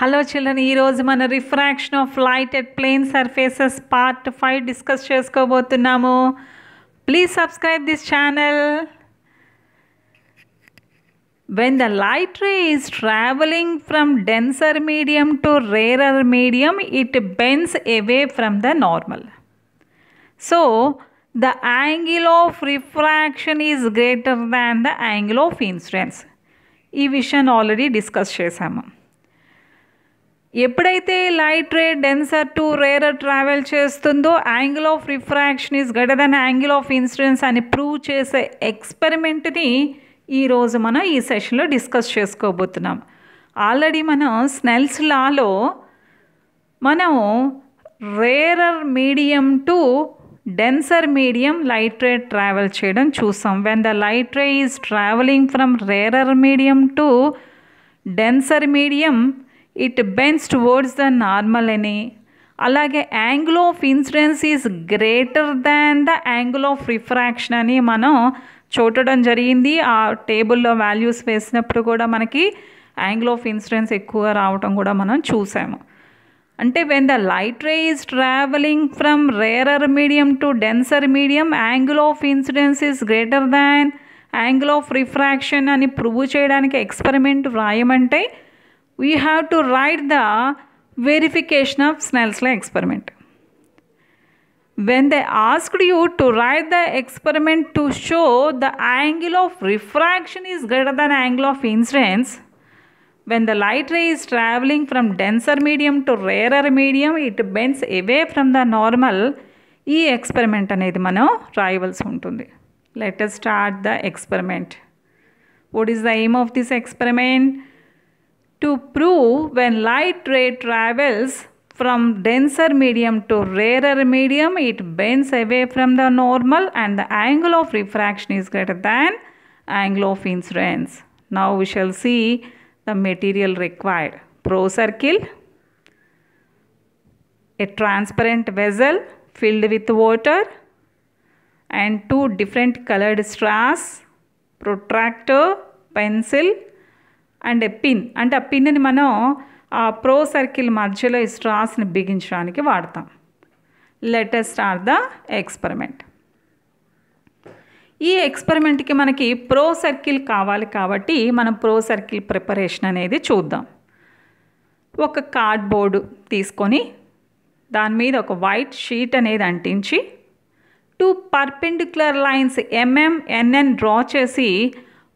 Hello children, ఈ రోజు మన refraction of light at plane surfaces part 5 discuss చేసుకోబోతున్నాము. Please subscribe this channel. When the light ray is traveling from denser medium to rarer medium, it bends away from the normal. So, the angle of refraction is greater than the angle of incidence. ఈ విషయం already discuss చేశాము. ఎప్పుడైతే light ray denser to rarer travel చేస్తుందో angle of refraction is greater then angle of incidence అని prove చేసే ఎక్స్పెరిమెంట్ని ఈరోజు మనం ఈ సెషన్లో డిస్కస్ చేసుకోబోతున్నాం. ఆల్రెడీ మనం స్నెల్స్ లాలో మనం rarer medium to denser medium light ray travel చేయడం చూసాం. When the light ray is travelling from rarer medium to denser medium it bends towards the normal అని, అలాగే angle of incidence is greater than the angle of refraction అని మనం చూడడం జరిగింది. ఆ టేబుల్లో వాల్యూస్ వేసినప్పుడు కూడా మనకి యాంగిల్ ఆఫ్ ఇన్సిడెన్స్ ఎక్కువగా రావటం కూడా మనం చూసాము. అంటే when the light ray is travelling from rarer medium to denser medium angle of incidence is greater than angle of refraction అని ప్రూవ్ చేయడానికి experiment వ్రాయమంటే we have to write the verification of Snell's law experiment. When they asked you to write the experiment to show the angle of refraction is greater than angle of incidence, when the light ray is traveling from denser medium to rarer medium, it bends away from the normal. ఈ experiment అనేది మనం రాయవలసి ఉంటుంది. Let us start the experiment. What is the aim of this experiment? To prove when light ray travels from denser medium to rarer medium, it bends away from the normal and the angle of refraction is greater than angle of incidence. Now we shall see the material required. Pro circle, a transparent vessel filled with water and two different colored straws, protractor, pencil and pin. అంటే ఆ పిన్ని మనం ఆ pro circle మధ్యలో ఈ స్ట్రాస్ని బిగించడానికి వాడతాం. Let us start the experiment. ఈ ఎక్స్పెరిమెంట్కి మనకి ప్రో సర్కిల్ కావాలి కాబట్టి మనం ప్రో సర్కిల్ ప్రిపరేషన్ అనేది చూద్దాం. ఒక కార్డ్బోర్డు తీసుకొని దాని మీద ఒక వైట్ షీట్ అనేది అంటించి 2 perpendicular lines MM NN draw చేసి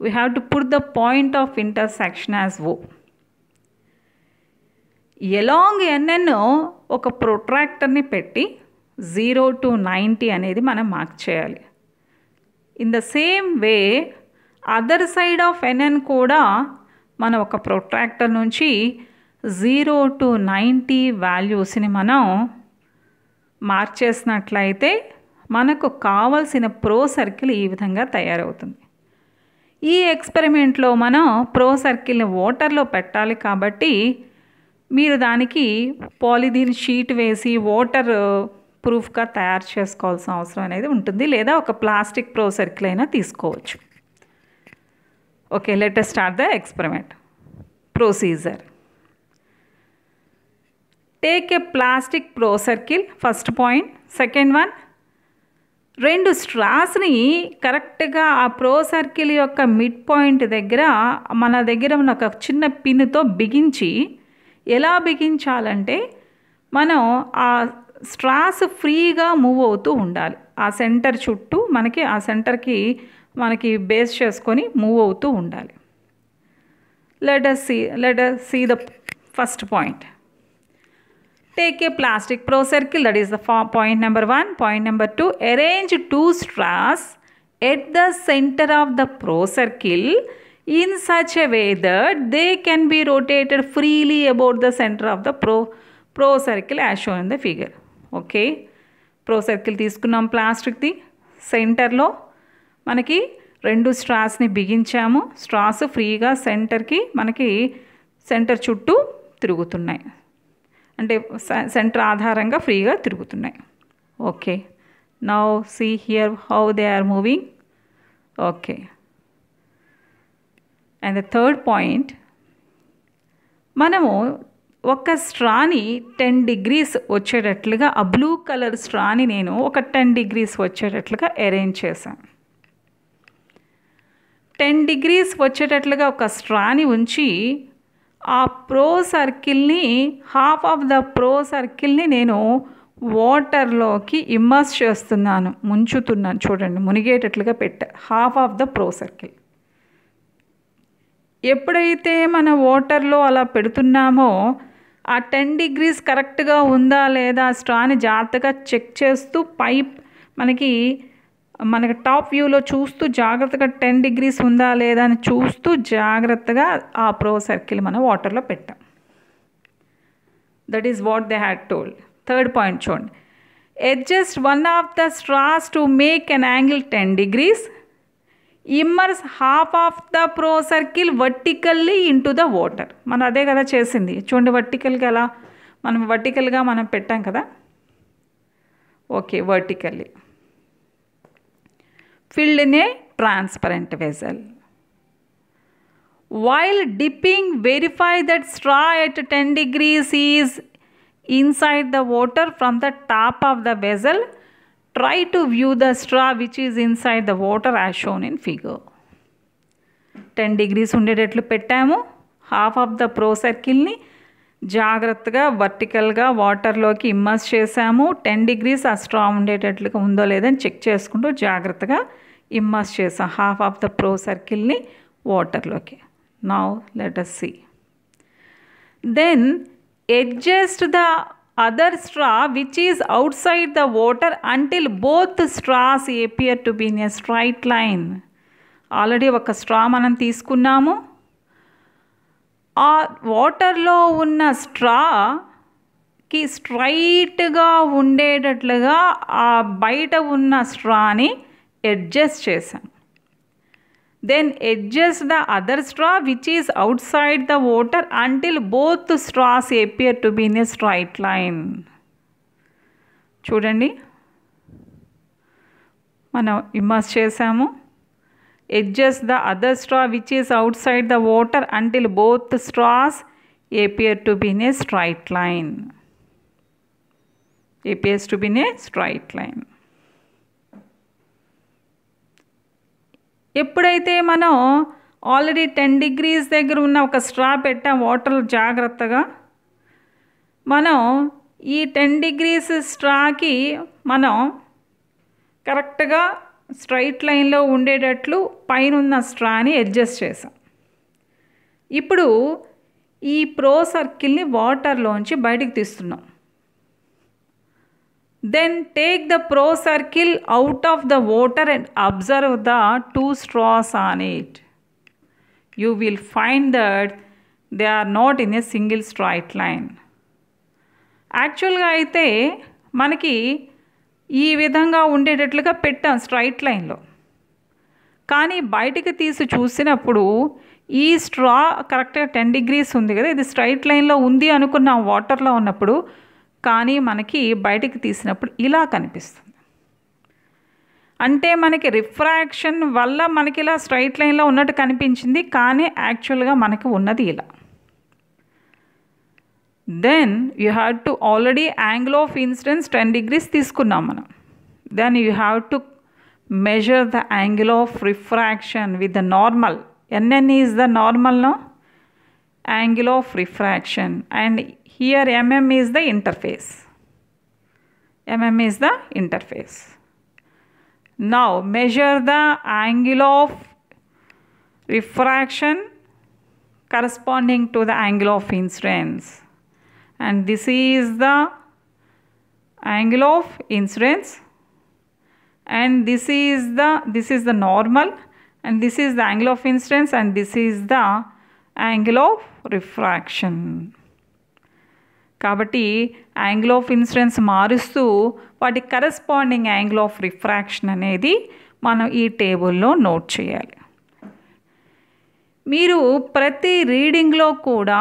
we have to put the point of intersection as O. Along NN ఒక ప్రొట్రాక్టర్ని పెట్టి 0 to 90 అనేది మనం మార్క్ చేయాలి. In the same way other side of NN కూడా మనం ఒక ప్రొట్రాక్టర్ నుంచి 0 to 90 వాల్యూస్ని మనం మార్క్ చేసినట్లయితే మనకు కావలసిన ప్రో సర్కిల్ ఈ విధంగా తయారవుతుంది. ఈ ఎక్స్పెరిమెంట్లో మనం ప్రో సర్కిల్ని వాటర్లో పెట్టాలి కాబట్టి మీరు దానికి పాలిథీన్ షీట్ వేసి వాటర్ ప్రూఫ్గా తయారు చేసుకోవాల్సిన అవసరం అనేది ఉంటుంది, లేదా ఒక ప్లాస్టిక్ ప్రో సర్కిల్ అయినా తీసుకోవచ్చు. Okay, let us start the experiment. Procedure: take a plastic pro circle, first point. Second one, 2 స్ట్రాస్ని కరెక్ట్గా ఆ ప్రో సర్కిల్ యొక్క మిడ్ పాయింట్ దగ్గర మన దగ్గర ఉన్న ఒక చిన్న పిన్నుతో బిగించి, ఎలా బిగించాలంటే మనం ఆ స్ట్రాస్ ఫ్రీగా మూవ్ అవుతూ ఉండాలి. ఆ సెంటర్ చుట్టూ మనకి ఆ సెంటర్కి మనకి బేస్ చేసుకొని మూవ్ అవుతూ ఉండాలి. Let us see the first point. Take a plastic pro circle, that is the point number 1. Point number 2, arrange 2 straws at the center of the pro circle in such a way that they can be rotated freely about the center of the pro circle as shown in the figure. Okay, pro circle తీసుకున్నాం ప్లాస్టిక్ది. సెంటర్లో మనకి 2 స్ట్రాస్ని బిగించాము. Straws ఫ్రీగా సెంటర్కి మనకి centre చుట్టూ తిరుగుతున్నాయి, అంటే centre ఆధారంగా ఫ్రీగా తిరుగుతున్నాయి. Okay, now see here how they are moving. Okay, and the third point, మనము ఒక స్ట్రాని 10 degrees వచ్చేటట్లుగా ఆ బ్లూ కలర్ స్ట్రాని నేను ఒక 10 degrees వచ్చేటట్లుగా అరేంజ్ చేశాను. 10 degrees వచ్చేటట్లుగా ఒక స్ట్రాని ఉంచి ఆ ప్రో సర్కిల్ని హాఫ్ ఆఫ్ ద ప్రో సర్కిల్ని నేను వాటర్లోకి ఇమ్మర్స్ చేస్తున్నాను, ముంచుతున్నాను. చూడండి, మునిగేటట్లుగా పెట్టా half of the pro circle. ఎప్పుడైతే మన వాటర్లో అలా పెడుతున్నామో ఆ 10 degrees కరెక్ట్గా ఉందా లేదా స్ట్రాని జాగ్రత్తగా చెక్ చేస్తూ మనకి టాప్ వ్యూలో చూస్తూ జాగ్రత్తగా 10 degrees ఉందా లేదా అని చూస్తూ జాగ్రత్తగా ఆ ప్రో సర్కిల్ మనం వాటర్లో పెట్టాం. That is what they had told. Third point చూడండి. Adjust one of the straws to make an angle 10 degrees. Immerse half of the pro circle vertically into the water. మనం అదే కదా చేసింది. చూడండి, వర్టికల్గా ఎలా మనం పెట్టాం కదా. Okay, vertically filled in a transparent vessel. While dipping, verify that straw at 10 degrees is inside the water from the top of the vessel. Try to view the straw which is inside the water as shown in figure. 10 degrees ఉండేటట్లు పెట్టాము. Half of the pro సర్కిల్ని జాగ్రత్తగా వర్టికల్గా వాటర్లోకి immerse చేసాము. 10 degrees ఆ straw ఉండేటట్లుగా ఉందో లేదని check చేసుకుంటూ జాగ్రత్తగా ఇమ్మర్స్ చేసాం హాఫ్ ఆఫ్ ద ప్రో సర్కిల్ని వాటర్లోకి. Now let us see. Then adjust the other straw which is outside the water until both straws appear to be in a straight line. Already ఒక straw మనం తీసుకున్నాము. ఆ వాటర్లో ఉన్న స్ట్రాకి స్ట్రైట్గా ఉండేటట్లుగా ఆ బయట ఉన్న స్ట్రాని అడ్జస్ట్ చేశాం. Then adjust the other straw which is outside the water until both straws appear to be in a straight line. చూడండి, మనం ఇమ్మర్స్ చేసాము. adjust the other straw which is outside the water until both straws appear to be in a straight line. Appears to be in a straight line. ఎప్పుడైతే మనం already 10 degrees దగ్గర ఉన్న ఒక straw పెట్టాం water జాగ్రత్తగా, మనం ఈ 10 degrees స్ట్రాకి మనం కరెక్ట్గా స్ట్రైట్ లైన్లో ఉండేటట్లు పైన ఉన్న స్ట్రాని అడ్జస్ట్ చేసాం. ఇప్పుడు ఈ ప్రో సర్కిల్ని వాటర్లోంచి బయటికి తీస్తున్నాం. Then take the pro circle out of the water and observe the 2 straws on it. You will find that they are not in a single straight line. యాక్చువల్గా అయితే మనకి ఈ విధంగా ఉండేటట్లుగా పెట్టాం స్ట్రైట్ లైన్లో, కానీ బయటికి తీసి చూసినప్పుడు ఈ స్ట్రా కరెక్ట్గా 10 degrees ఉంది కదా, ఇది స్ట్రైట్ లైన్లో ఉంది అనుకున్నాం వాటర్లో ఉన్నప్పుడు, కానీ మనకి బయటికి తీసినప్పుడు ఇలా కనిపిస్తుంది. అంటే మనకి రిఫ్రాక్షన్ వల్ల మనకి ఇలా స్ట్రైట్ లైన్లో ఉన్నట్టు కనిపించింది, కానీ యాక్చువల్గా మనకి ఉన్నది ఇలా. Then you have to already angle of incidence 10 degrees తీసుకున్నాం మనం. Then you have to measure the angle of refraction with the normal. NN is the normal, no? Angle of refraction, and here mm is the interface. Mm is the interface. Now measure the angle of refraction corresponding to the angle of incidence, and this is the angle of incidence, and this is the normal, and this is the angle of incidence, and this is the angle of refraction. కాబట్టి angle of incidence మారుస్తూ వాటి corresponding angle of refraction అనేది మనం ఈ టేబుల్లో note చేయాలి. మీరు ప్రతి రీడింగ్లో కూడా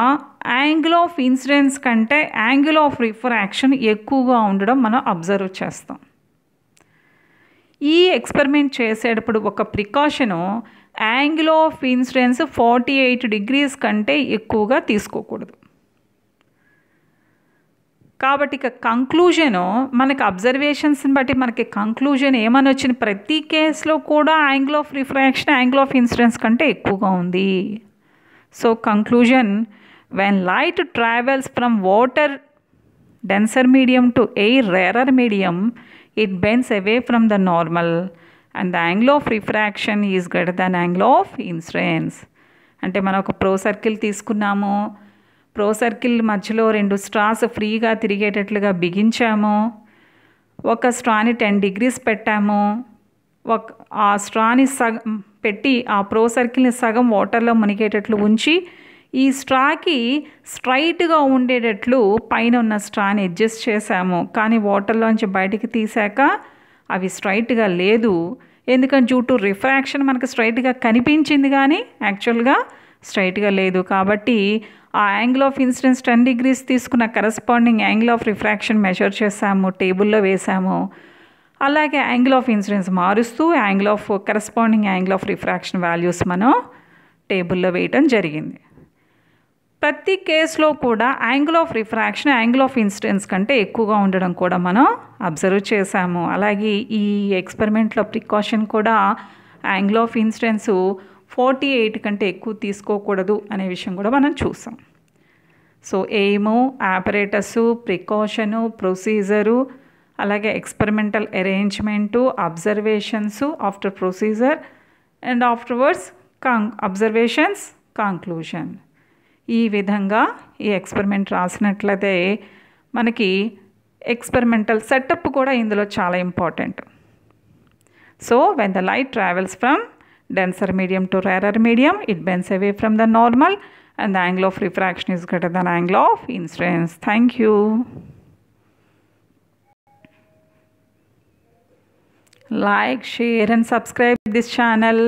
యాంగిల్ ఆఫ్ ఇన్సిడెన్స్ కంటే యాంగిల్ ఆఫ్ రిఫ్రాక్షన్ ఎక్కువగా ఉండడం మనం అబ్జర్వ్ చేస్తాం. ఈ ఎక్స్పెరిమెంట్ చేసేటప్పుడు ఒక ప్రికాషను, యాంగిల్ ఆఫ్ ఇన్సిడెన్స్ 48 degrees కంటే ఎక్కువగా తీసుకోకూడదు. కాబట్టి ఇక కంక్లూజను మనకి అబ్జర్వేషన్స్ని బట్టి మనకి కంక్లూజన్ ఏమని వచ్చింది, ప్రతి కేసులో కూడా angle of refraction angle of incidence కంటే ఎక్కువగా ఉంది. So conclusion, when light travels from water denser medium to air rarer medium, it bends away from the normal and the angle of refraction is greater than angle of incidence. అంటే మనం ఒక pro circle తీసుకున్నాము, pro circle మధ్యలో 2 straws ఫ్రీగా తిరిగేటట్లుగా బిగించాము, ఒక స్ట్రాని 10 degrees పెట్టాము, ఆ స్ట్రాని సగం పెట్టి ఆ ప్రో సర్కిల్ని సగం వాటర్లో మునిగేటట్లు ఉంచి ఈ స్ట్రాకి స్ట్రైట్గా ఉండేటట్లు పైన ఉన్న స్ట్రాని అడ్జస్ట్ చేసాము. కానీ వాటర్లోంచి బయటికి తీసాక అవి స్ట్రైట్గా లేదు, ఎందుకంటే డ్యూ టు రిఫ్రాక్షన్ మనకు స్ట్రైట్గా కనిపించింది కానీ యాక్చువల్గా స్ట్రైట్గా లేదు. కాబట్టి ఆ యాంగిల్ ఆఫ్ ఇన్సిడెన్స్ 10 degrees తీసుకున్న corresponding angle of refraction measure చేసాము, టేబుల్లో వేసాము. అలాగే యాంగిల్ ఆఫ్ ఇన్సిడెన్స్ మారుస్తూ corresponding angle of refraction values మనం టేబుల్లో వేయటం జరిగింది. ప్రతి కేసులో కూడా angle of refraction angle of incidence కంటే ఎక్కువగా ఉండడం కూడా మనం అబ్జర్వ్ చేసాము. అలాగే ఈ ఎక్స్పెరిమెంట్లో ప్రికాషన్ కూడా యాంగిల్ ఆఫ్ ఇన్సిడెన్స్ 48 కంటే ఎక్కువ తీసుకోకూడదు అనే విషయం కూడా మనం చూసాం. So aim, apparatus, precaution, procedure, అలాగే experimental arrangement, observations after procedure and afterwards observations, conclusion. ఈ విధంగా ఈ ఎక్స్పెరిమెంట్ రాసినట్లయితే మనకి ఎక్స్పెరిమెంటల్ సెటప్ కూడా ఇందులో చాలా important. So when the light travels from denser medium to rarer medium, it bends away from the normal and the angle of refraction is greater than angle of incidence. Thank you. Like, share and subscribe this channel.